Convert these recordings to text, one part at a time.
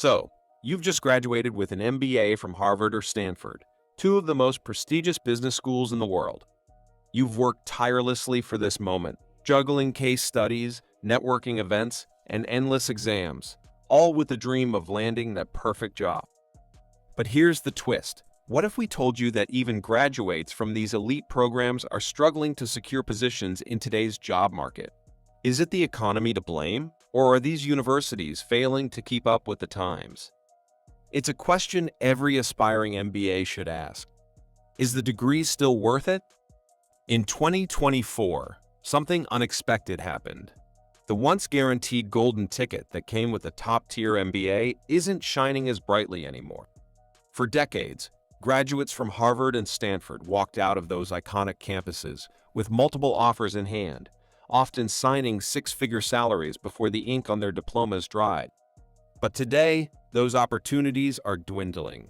So, you've just graduated with an MBA from Harvard or Stanford, two of the most prestigious business schools in the world. You've worked tirelessly for this moment, juggling case studies, networking events, and endless exams, all with the dream of landing that perfect job. But here's the twist. What if we told you that even graduates from these elite programs are struggling to secure positions in today's job market? Is it the economy to blame, or are these universities failing to keep up with the times? It's a question every aspiring MBA should ask. Is the degree still worth it? In 2024, something unexpected happened. The once guaranteed golden ticket that came with a top-tier MBA isn't shining as brightly anymore. For decades, graduates from Harvard and Stanford walked out of those iconic campuses with multiple offers in hand, often signing six-figure salaries before the ink on their diplomas dried. But today, those opportunities are dwindling.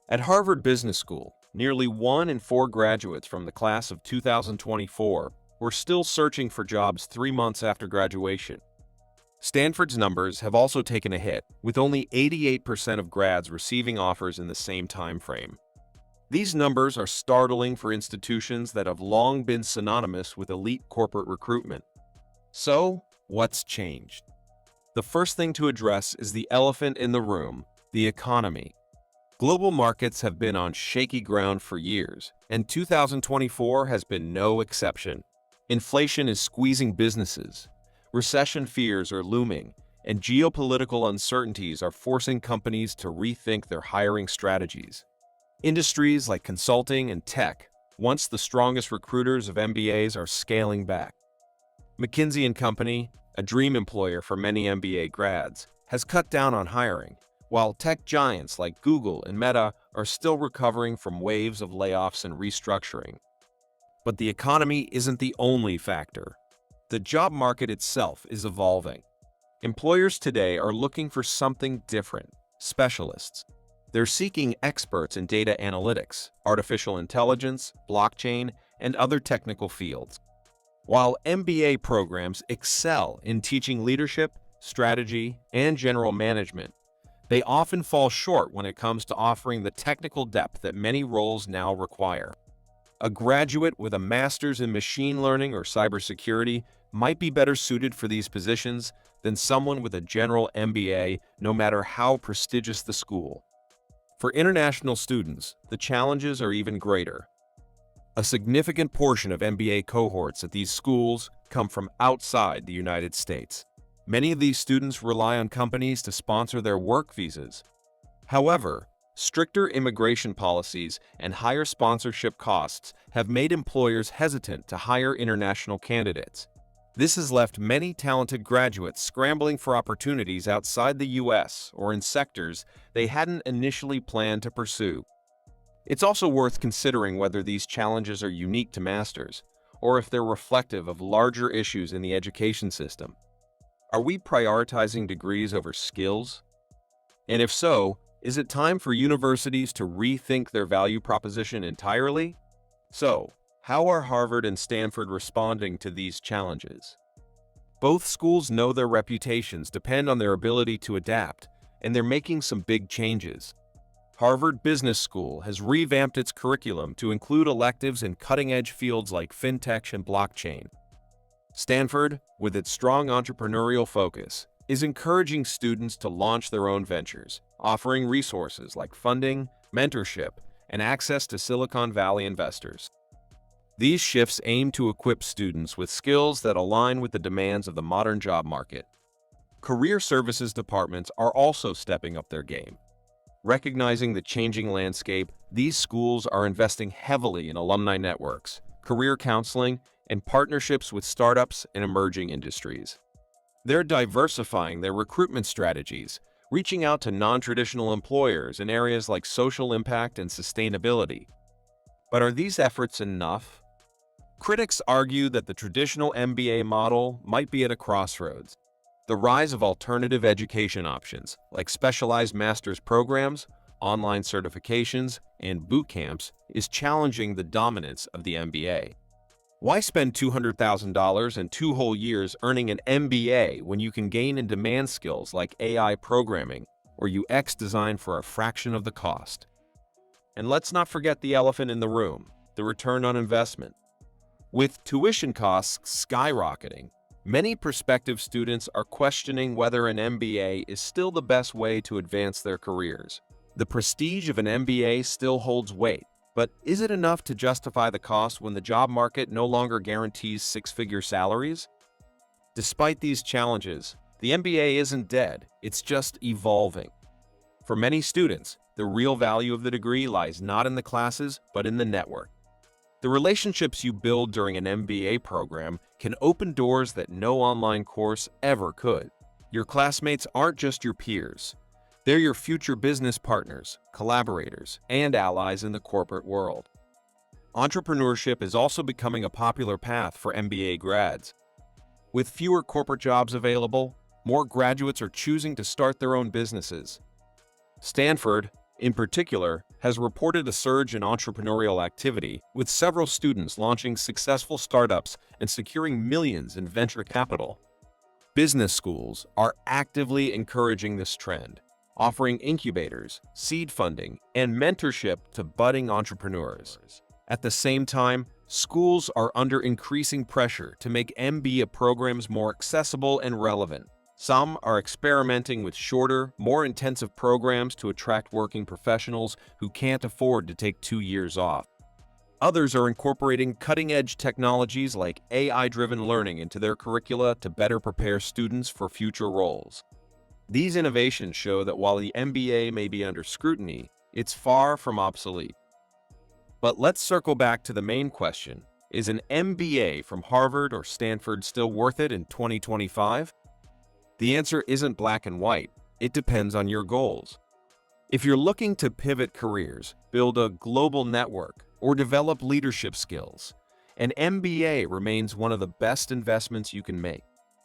At Harvard Business School, nearly 1 in 4 graduates from the class of 2024 were still searching for jobs 3 months after graduation. Stanford's numbers have also taken a hit, with only 88% of grads receiving offers in the same time frame. These numbers are startling for institutions that have long been synonymous with elite corporate recruitment. So, what's changed? The first thing to address is the elephant in the room, the economy. Global markets have been on shaky ground for years, and 2024 has been no exception. Inflation is squeezing businesses, recession fears are looming, and geopolitical uncertainties are forcing companies to rethink their hiring strategies. Industries like consulting and tech, once the strongest recruiters of MBAs, are scaling back. McKinsey & Company, a dream employer for many MBA grads, has cut down on hiring, while tech giants like Google and Meta are still recovering from waves of layoffs and restructuring. But the economy isn't the only factor. The job market itself is evolving. Employers today are looking for something different: specialists. They're seeking experts in data analytics, artificial intelligence, blockchain, and other technical fields. While MBA programs excel in teaching leadership, strategy, and general management, they often fall short when it comes to offering the technical depth that many roles now require. A graduate with a master's in machine learning or cybersecurity might be better suited for these positions than someone with a general MBA, no matter how prestigious the school. For international students, the challenges are even greater. A significant portion of MBA cohorts at these schools come from outside the United States. Many of these students rely on companies to sponsor their work visas. However, stricter immigration policies and higher sponsorship costs have made employers hesitant to hire international candidates. This has left many talented graduates scrambling for opportunities outside the U.S. or in sectors they hadn't initially planned to pursue. It's also worth considering whether these challenges are unique to masters, or if they're reflective of larger issues in the education system. Are we prioritizing degrees over skills? And if so, is it time for universities to rethink their value proposition entirely? So, how are Harvard and Stanford responding to these challenges? Both schools know their reputations depend on their ability to adapt, and they're making some big changes. Harvard Business School has revamped its curriculum to include electives in cutting-edge fields like fintech and blockchain. Stanford, with its strong entrepreneurial focus, is encouraging students to launch their own ventures, offering resources like funding, mentorship, and access to Silicon Valley investors. These shifts aim to equip students with skills that align with the demands of the modern job market. Career services departments are also stepping up their game. Recognizing the changing landscape, these schools are investing heavily in alumni networks, career counseling, and partnerships with startups and emerging industries. They're diversifying their recruitment strategies, reaching out to non-traditional employers in areas like social impact and sustainability. But are these efforts enough? Critics argue that the traditional MBA model might be at a crossroads. The rise of alternative education options, like specialized master's programs, online certifications, and boot camps, is challenging the dominance of the MBA. Why spend $200,000 and 2 whole years earning an MBA when you can gain in demand skills like AI programming, or UX design for a fraction of the cost. And let's not forget the elephant in the room, the return on investment. With tuition costs skyrocketing, many prospective students are questioning whether an MBA is still the best way to advance their careers. The prestige of an MBA still holds weight, but is it enough to justify the cost when the job market no longer guarantees six-figure salaries? Despite these challenges, the MBA isn't dead, it's just evolving. For many students, the real value of the degree lies not in the classes, but in the network. The relationships you build during an MBA program can open doors that no online course ever could. Your classmates aren't just your peers. They're your future business partners, collaborators, and allies in the corporate world. Entrepreneurship is also becoming a popular path for MBA grads. With fewer corporate jobs available, more graduates are choosing to start their own businesses. Stanford, in particular, has reported a surge in entrepreneurial activity, with several students launching successful startups and securing millions in venture capital. Business schools are actively encouraging this trend, offering incubators, seed funding, and mentorship to budding entrepreneurs. At the same time, schools are under increasing pressure to make MBA programs more accessible and relevant. Some are experimenting with shorter, more intensive programs to attract working professionals who can't afford to take 2 years off. Others are incorporating cutting-edge technologies like AI-driven learning into their curricula to better prepare students for future roles. These innovations show that while the MBA may be under scrutiny, it's far from obsolete. But let's circle back to the main question: is an MBA from Harvard or Stanford still worth it in 2025? The answer isn't black and white. It depends on your goals. If you're looking to pivot careers, build a global network, or develop leadership skills, an MBA remains one of the best investments you can make.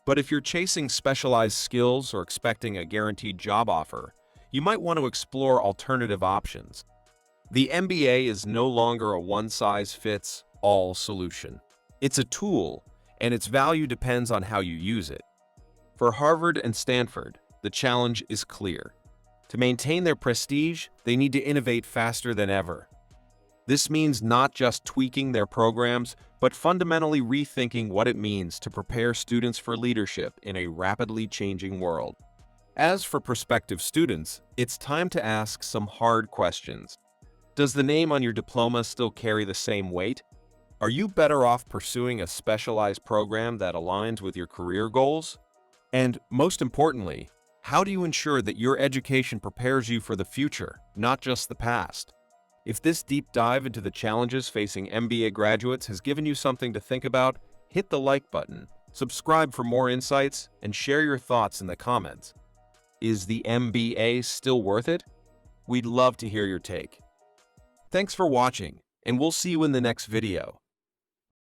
But if you're chasing specialized skills or expecting a guaranteed job offer, you might want to explore alternative options. The MBA is no longer a one-size-fits-all solution. It's a tool, and its value depends on how you use it. For Harvard and Stanford, the challenge is clear. To maintain their prestige, they need to innovate faster than ever. This means not just tweaking their programs, but fundamentally rethinking what it means to prepare students for leadership in a rapidly changing world. As for prospective students, it's time to ask some hard questions. Does the name on your diploma still carry the same weight? Are you better off pursuing a specialized program that aligns with your career goals? And most importantly, how do you ensure that your education prepares you for the future, not just the past? If this deep dive into the challenges facing MBA graduates has given you something to think about, hit the like button, subscribe for more insights, and share your thoughts in the comments. Is the MBA still worth it? We'd love to hear your take. Thanks for watching, and we'll see you in the next video.